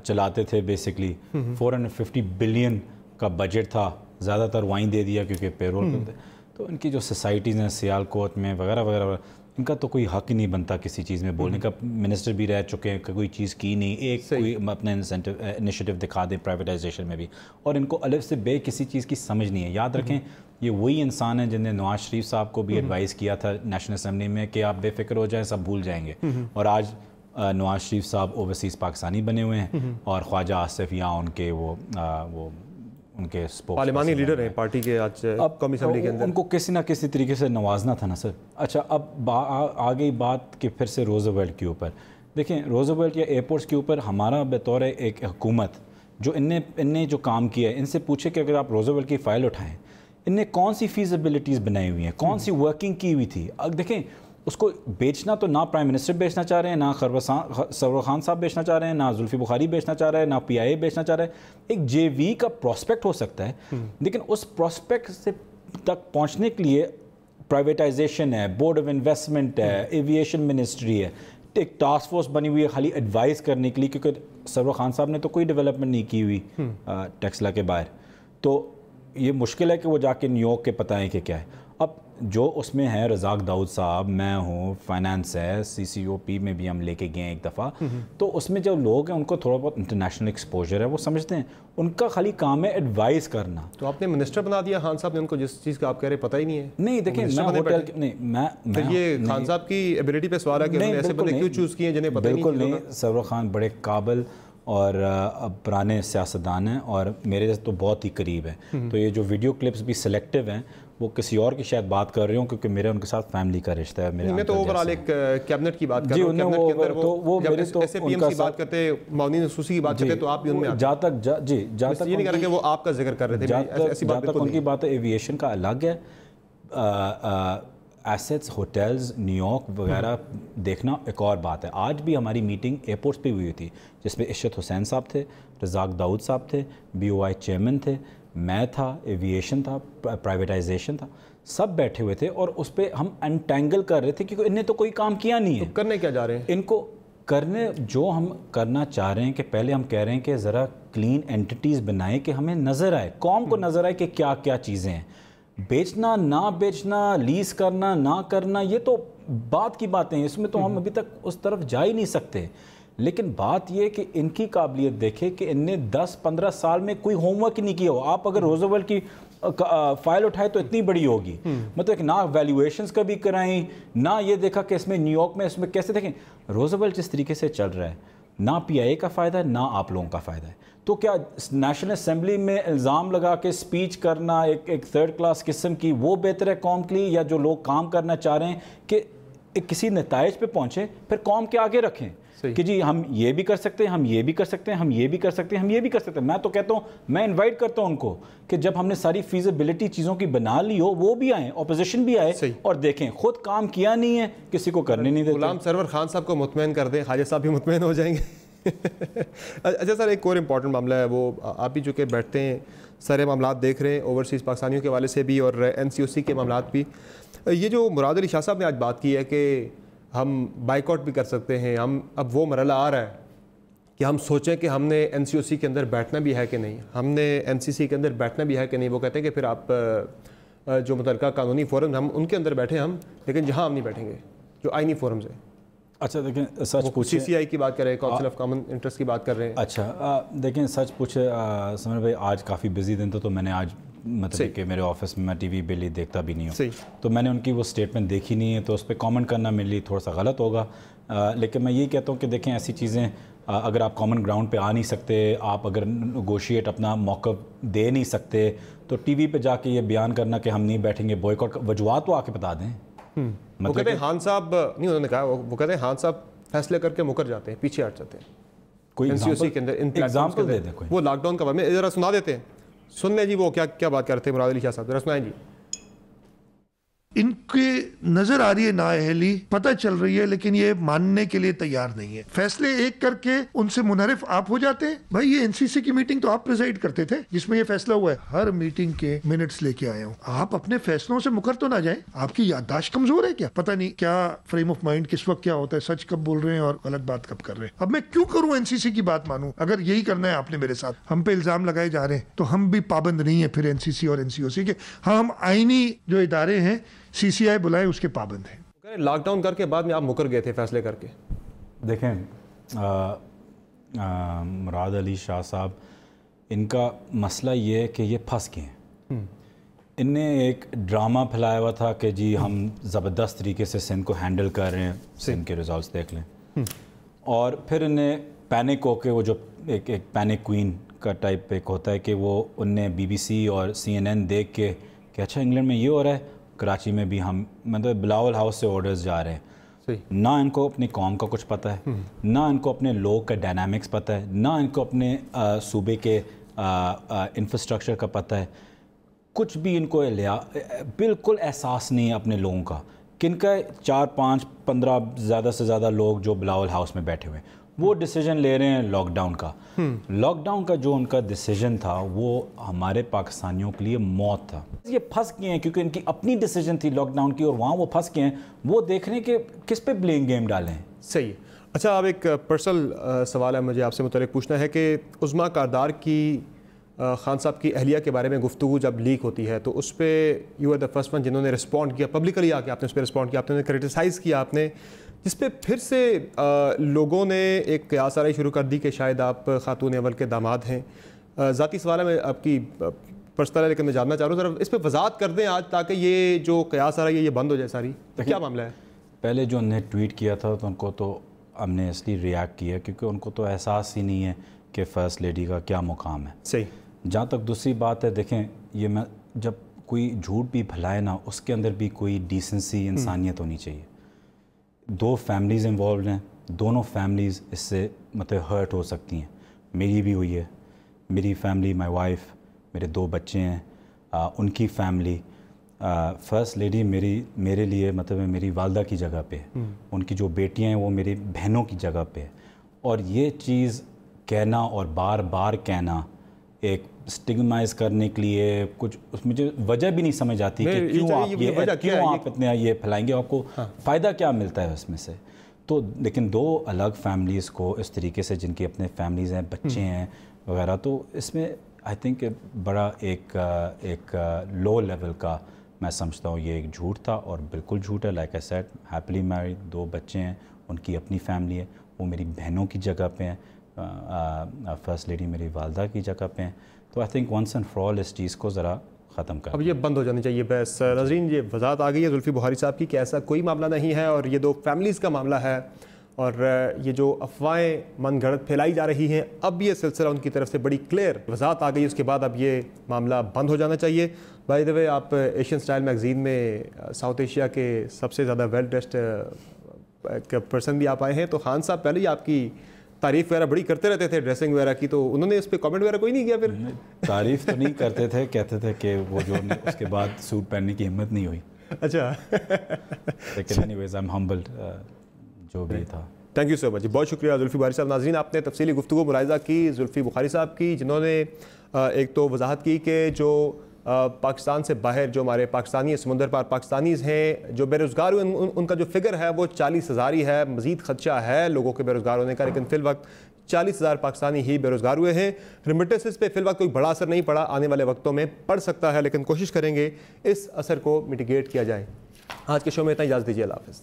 چلاتے تھے. بیسکلی 450 بلین کا بجٹ تھا، زیادہ تر وائن دے دیا کیونکہ پے رول پہ تھے. تو ان کی جو سوسائٹیز ہیں سیالکوٹ میں وغیرہ وغیرہ، ان کا تو کوئی حق ہی نہیں بنتا کسی چیز میں بولنے کا. منسٹر بھی رہ چکے ہیں، کوئی چیز کی نہیں، ایک کوئی اپنا انیشیٹو دکھا دیں پرائیویٹائزیشن میں بھی. اور ان کو الف سے بے کسی چیز کی سمجھ نہیں ہے. یاد رکھیں یہ وہی انسان ہیں جن نے نواز شریف صاحب کو بھی ایڈوائز کیا تھا نیشنل اسمبلی میں کہ آپ بے فکر ہو جائیں، سب بھول جائیں گے. اور آج نواز شریف صاحب اوورسیز پاکستانی بنے ہوئے ہیں اور خواجہ آصف یا ان کے وہ ان کے پارلیمانی لیڈر ہیں پارٹی کے آج قومی اسمبلی کے اندر. ان کو کسی نہ کسی طریقے سے نوازنا تھا نا سر. اچھا اب آ گئی بات کہ پھر سے روزویلٹ کے اوپر. دیکھیں روزویلٹ یا ایئرپورٹس کے اوپر ہمارا بطور ایک حکومت جو ان نے جو کام کیا ہے، ان سے پوچھے کہ اگر آپ روزویلٹ کی فائل اٹھائیں ان نے کون سی فیزیبلٹیز بنائی ہوئی ہیں، کون سی ورکنگ کی ہوئی تھی. اب دیکھیں اس کو بیچنا تو نہ پرائم منسٹر بیچنا چاہ رہے ہیں، نہ سرور خان صاحب بیچنا چاہ رہے ہیں، نہ زلفی بخاری بیچنا چاہ رہے ہیں، نہ پی آئی اے بیچنا چاہ رہے ہیں. ایک جے وی کا پراسپیکٹ ہو سکتا ہے، لیکن اس پراسپیکٹ سے تک پہنچنے کے لیے پرائیویٹائزیشن ہے، بورڈ آف انویسٹمنٹ ہے، ایویشن منسٹری ہے، ایک ٹاسک فورس بنی ہوئی ہے خالی ایڈوائز کرنے کے لیے، کیونکہ سرور خان صاحب نے تو کوئی ڈیولپمنٹ نہیں کی ہوئی ٹیکسلا کے باہر. تو یہ مشکل ہے کہ وہ جا کے نیو یارک کے پتہ ہے کہ کیا ہے. اب جو اس میں ہے رزاق داؤد صاحب، میں ہوں، فائنانس ہے، CCOP میں بھی ہم لے کے گئے ہیں ایک دفعہ، تو اس میں جو لوگ ہیں ان کو تھوڑا بہت انٹرنیشنل ایکسپوجر ہے، وہ سمجھتے ہیں، ان کا خالی کام ہے ایڈوائز کرنا. تو آپ نے منسٹر بنا دیا خان صاحب نے ان کو، جس چیز کا آپ کہہ رہے پتہ ہی نہیں ہے. نہیں دیکھیں میں یہ خان صاحب کی ایبیلٹی پہ سوال ہے کہ انہوں نے ایسے بندے کیوں چوز کیے ہیں جنہیں پتہ ہی نہیں. بالکل نہیں، سرور خان بڑے قابل اور پرانے سیاستدان ہیں اور میرے تو بہت ہی قریب ہیں. تو یہ جو ویڈیو کلپس بھی سلیکٹیو ہیں وہ کسی اور کی شاید بات کر رہی ہوں، کیونکہ میرے ان کے ساتھ فیملی کا رشتہ ہے. میں تو اوورال ایک کیبنٹ کی بات کر رہا ہوں. کیبنٹ کے اندر وہ میرے تو ایس اے پی ایم کی بات کرتے، معاونین خصوصی کی بات کرتے، تو آپ بھی ان میں جہاں تک یہ نہیں کر رہے کہ وہ آپ کا ذکر کر رہے تھے. جہاں تک ان کی بات ہے ایویشن کا الگ ہے، ایسٹس، ہوٹلز، نیو یارک وغیرہ دیکھنا ایک اور بات ہے. آج بھی ہماری میٹنگ ایئرپورٹس پہ ہوئی تھی جس میں عشرت حسین صاحب تھے، رزاق داؤد صاحب تھے، BOI چیئرمین تھے، میں تھا، ایویشن تھا، پرائیویٹائزیشن تھا، سب بیٹھے ہوئے تھے اور اس پہ ہم انٹینگل کر رہے تھے کیونکہ انہیں تو کوئی کام کیا نہیں ہے. کرنے کیا جا رہے ہیں؟ ان کو کرنے جو ہم کرنا چاہ رہے ہیں کہ پہلے ہم کہہ رہے ہیں کہ ذرا کلین اینٹیز بنائیں کہ ہمیں نظر آئے، قوم کو نظر آئے کہ کیا کیا چیزیں ہیں. بیچنا نہ بیچنا، لیز کرنا نہ کرنا، یہ تو بات کی باتیں ہیں، اس میں تو ہم ابھی تک اس طرف جا ہی نہیں سکتے. لیکن بات یہ کہ ان کی قابلیت دیکھے کہ ان نے 10-15 سال میں کوئی ہوم ورک نہیں کیا ہو. آپ اگر روزویلٹ کی فائل اٹھائے تو اتنی بڑی ہوگی، مطلب کہ نہ ویلیویشنز کا بھی کرائیں، نہ یہ دیکھا کہ اس میں نیو یارک میں اس میں کیسے دیکھیں روزویلٹ جس طریقے سے چل رہا ہے، نہ PIA کا فائدہ ہے نہ آپ لوگوں کا فائدہ ہے. تو کیا نیشنل اسمبلی میں الزام لگا کے سپیچ کرنا ایک تھرڈ کلاس قسم کی وہ بہتر ہے قوم کے لیے، یا جو لوگ کام کرنا چاہ رہے ہیں کہ کسی نتائج پہ پہنچیں پھر قوم کے آگے رکھیں کہ جی ہم یہ بھی کر سکتے ہیں، ہم یہ بھی کر سکتے ہیں، ہم یہ بھی کر سکتے ہیں، ہم یہ بھی کر سکتے ہیں. میں تو کہتا ہوں، میں انوائٹ کرتا ہوں ان کو کہ جب ہم نے ساری فیزیبلٹی چیزوں کی بنا لی ہو وہ بھی آئیں، اپوزیشن بھی آئے اور دیکھیں. خود کام کیا نہیں ہے کسی کو کرنے نہیں دیتے. غلام سرور خان صاحب کو مطمئن کر دیں، خواجہ صاحب بھی مطمئن ہو جائیں گے. اچھا سر، ایک اور امپورٹنٹ معاملہ ہے، وہ آپ بھی جو کہ بیٹھتے ہیں سارے معاملات دیکھ رہے ہیں اوورسیز پاکستانیوں کے حوالے سے بھی اور NCOC کے معاملات بھی. یہ جو مراد علی شاہ صاحب نے آج بات کی ہے کہ ہم بائیکاٹ بھی کر سکتے ہیں، ہم اب وہ مرحلہ آ رہا ہے کہ ہم سوچیں کہ ہم نے NCOC کے اندر بیٹھنا بھی ہے کہ نہیں، ہم نے NCC کے اندر بیٹھنا بھی ہے کہ نہیں. وہ کہتے ہیں کہ پھر آپ جو متعلقہ قانونی فورم ہم ان کے اندر بیٹھیں ہم، لیکن جہاں ہم نہیں بیٹھیں گے جو آئینی فورمز ہیں. اچھا دیکھیں سچ پوچھے CCI کی بات کر رہے ہیں، کونسل آف کامن انٹرسٹ کی بات کر رہے ہیں. اچھا دیکھیں سچ پوچھے سمر بھائی، آج کافی بزی دن تو میں نے آج مطلب کہ میرے آفس میں TV بلی دیکھتا بھی نہیں ہوں، تو میں نے ان کی وہ اسٹیٹمنٹ دیکھی نہیں ہے، تو اس پہ کامنٹ کرنا میرے لیے تھوڑا سا غلط ہوگا. لیکن میں یہی کہتا ہوں کہ دیکھیں ایسی چیزیں اگر آپ کامن گراؤنڈ پہ آ نہیں سکتے، آپ اگر نیگوشیٹ اپنا موقف دے نہیں سکتے، تو TV پہ جا کے یہ بیان کرنا کہ ہم نہیں بیٹھیں گے، بوائیکاٹ، وجوہات تو آ کے بتا دیں. وہ کہتے ہیں خان صاحب نہیں، انہوں نے کہا وہ کہتے ہیں خان صاحب فیصلے کر کے مکر جاتے ہیں، پیچھے ہٹ جاتے ہیں. کوئی NCOC کے اندر ایگزامپل دے دیں کوئی. وہ لاک ڈاؤن کا میں ذرا سنا دیتے ہیں، سن لیں جی وہ کیا بات کرتے ہیں مراد علی شاہ صاحب، ذرا سنائیں جی. ان کے نظر آ رہی ہے نااہلی، پتہ چل رہی ہے، لیکن یہ ماننے کے لیے تیار نہیں ہے. فیصلے ایک کر کے ان سے منحرف آپ ہو جاتے ہیں. بھائی یہ NCC کی میٹنگ تو آپ پریزائڈ کرتے تھے جس میں یہ فیصلہ ہوا ہے، ہر میٹنگ کے منٹس لے کے آیا ہوں. آپ اپنے فیصلوں سے مکر تو نہ جائیں. آپ کی یادداشت کمزور ہے کیا؟ پتہ نہیں کیا فریم آف مائنڈ کس وقت کیا ہوتا ہے، سچ کب بول رہے ہیں اور غلط بات کب کر رہے ہیں. اب میں کیوں کروں NCC کی بات مانوں؟ اگر یہی کرنا ہے آپ نے میرے ساتھ، ہم پہ الزام لگائے جا رہے ہیں، تو ہم بھی پابند نہیں ہیں پھر NCC اور NCOC کے. ہاں ہم آئینی جو ادارے ہیں CCI بلائے اس کے پابند ہیں. لاک ڈاؤن کر کے بعد میں آپ مکر گئے تھے فیصلے کر کے. دیکھیں مراد علی شاہ صاحب، ان کا مسئلہ یہ ہے کہ یہ پھنس گئے ہیں. ان نے ایک ڈرامہ پھیلایا ہوا تھا کہ جی ہم زبردست طریقے سے سندھ کو ہینڈل کر رہے ہیں، سندھ کے ریزلٹس دیکھ لیں. اور پھر انہیں پینک ہو کے، وہ جو ایک پینک کوئین کا ٹائپ ایک ہوتا ہے کہ وہ ان نے BBC اور CNN دیکھ کے کہ اچھا انگلینڈ میں یہ ہو رہا ہے، کراچی میں بھی ہم مطلب بلاول ہاؤس سے آرڈرز جا رہے ہیں. نہ ان کو اپنی قوم کا کچھ پتہ ہے، نہ ان کو اپنے لوگ کا ڈائنامکس پتہ ہے، نہ ان کو اپنے صوبے کے انفراسٹرکچر کا پتہ ہے. کچھ بھی ان کو بالکل احساس نہیں ہے اپنے لوگوں کا. کن کا 4-5-15 زیادہ سے زیادہ لوگ جو بلاول ہاؤس میں بیٹھے ہوئے ہیں وہ ڈیسیجن لے رہے ہیں لاک ڈاؤن کا. لاک ڈاؤن کا جو ان کا ڈیسیجن تھا وہ ہمارے پاکستانیوں کے لیے موت تھا. یہ پھنس گئے ہیں کیونکہ ان کی اپنی ڈیسیجن تھی لاک ڈاؤن کی، اور وہاں وہ پھنس گئے ہیں. وہ دیکھ رہے ہیں کہ کس پہ بلیم گیم ڈالیں. صحیح. اچھا اب ایک پرسنل سوال ہے مجھے آپ سے متعلق پوچھنا ہے کہ عظمیٰ کاردار کی خان صاحب کی اہلیہ کے بارے میں گفتگو جب لیک ہوتی ہے تو اس پہ you are the first one جنہوں نے رسپونڈ کیا پبلکلی آ کے، آپ نے اس پہ رسپونڈ کیا، آپ نے کرٹیسائز کیا آپ نے، جس پہ پھر سے لوگوں نے ایک قیاس آرائی شروع کر دی کہ شاید آپ خاتون اول کے داماد ہیں۔ ذاتی سوال ہے، میں آپ کی پرسنل ہے لیکن میں جاننا چاہ رہا ہوں ذرا اس پہ وضاحت کر دیں آج، تاکہ یہ جو قیاس آرائی ہے یہ بند ہو جائے ساری، کیا معاملہ ہے؟ پہلے جو انہیں ٹویٹ کیا تھا تو ان کو تو ہم نے اس لیے ریاکٹ کیا کیونکہ ان کو تو احساس ہی نہیں ہے کہ فرسٹ لیڈی کا کیا مقام ہے۔ صحیح۔ جہاں تک دوسری بات ہے، دیکھیں یہ میں جب کوئی جھوٹ بھی پھیلائے نا، اس کے اندر بھی کوئی ڈیسنسی انسانیت ہونی چاہیے۔ دو فیملیز انوالوڈ ہیں، دونوں فیملیز اس سے مطلب ہرٹ ہو سکتی ہیں، میری بھی ہوئی ہے، میری فیملی، مائی وائف، میرے 2 بچے ہیں، ان کی فیملی، فرسٹ لیڈی میرے لیے مطلب میری والدہ کی جگہ پہ ہے، ان کی جو بیٹیاں ہیں وہ میری بہنوں کی جگہ پہ ہے، اور یہ چیز کہنا اور بار بار کہنا ایک سٹگمائز کرنے کے لیے کچھ مجھے وجہ بھی نہیں سمجھ آتی کہ کیوں آپ اتنے یہ پھیلائیں گے، آپ کو فائدہ کیا ملتا ہے اس میں سے۔ تو لیکن 2 الگ فیملیز کو اس طریقے سے جن کی اپنے فیملیز ہیں، بچے ہیں وغیرہ، تو اس میں آئی تھنک بڑا ایک لو لیول کا میں سمجھتا ہوں یہ ایک جھوٹ تھا، اور بالکل جھوٹ ہے۔ Like I said, happily married, 2 بچے ہیں، ان کی اپنی فیملی ہے، وہ میری بہنوں کی جگہ پہ ہیں، فرسٹ لیڈی میری والدہ کی جگہ پہ ہیں۔ تو I think once and for all اس چیز کو ذرا ختم کر، اب یہ بند ہو جانی چاہیے بس۔ ناظرین، یہ وضاحت آ گئی ہے زلفی بخاری صاحب کی کہ ایسا کوئی معاملہ نہیں ہے، اور یہ 2 فیملیز کا معاملہ ہے، اور یہ جو افواہیں من گھڑت پھیلائی جا رہی ہیں، اب یہ سلسلہ ان کی طرف سے بڑی کلیئر وضاحت آ گئی، اس کے بعد اب یہ معاملہ بند ہو جانا چاہیے۔ بائی دا وے، آپ ایشین سٹائل میگزین میں ساؤتھ ایشیا کے سب سے زیادہ ویل ڈریسڈ پرسن بھی آپ آئے ہیں، تو خان صاحب پہلے ہی آپ کی تعریف وغیرہ بڑی کرتے رہتے تھے ڈریسنگ وغیرہ کی، تو انہوں نے اس پہ کامنٹ وغیرہ کوئی نہیں کیا؟ پھر تعریف تو نہیں کرتے تھے، کہتے تھے کہ وہ جو اس کے بعد سوٹ پہننے کی ہمت نہیں ہوئی۔ اچھا، لیکن anyways I am humbled جو بھی تھا۔ تھینک یو سو مچ، بہت شکریہ زلفی بخاری صاحب۔ ناظرین، آپ نے تفصیلی گفتگو ملاحظہ کی زلفی بخاری صاحب کی، جنہوں نے ایک تو وضاحت کی کہ جو پاکستان سے باہر جو ہمارے پاکستانی سمندر پار پاکستانیز ہیں جو بے روزگار ہوئے، ان کا جو فگر ہے وہ 40,000 ہی ہے، مزید خدشہ ہے لوگوں کے بے روزگار ہونے کا، لیکن فی الوقت 40,000 پاکستانی ہی بے روزگار ہوئے ہیں۔ ریمیٹنسز پہ فی الوقت کوئی بڑا اثر نہیں پڑا، آنے والے وقتوں میں پڑ سکتا ہے، لیکن کوشش کریں گے اس اثر کو میٹیگیٹ کیا جائے۔ آج کے شو میں اتنا، اجازت دیجیے، اللہ حافظ۔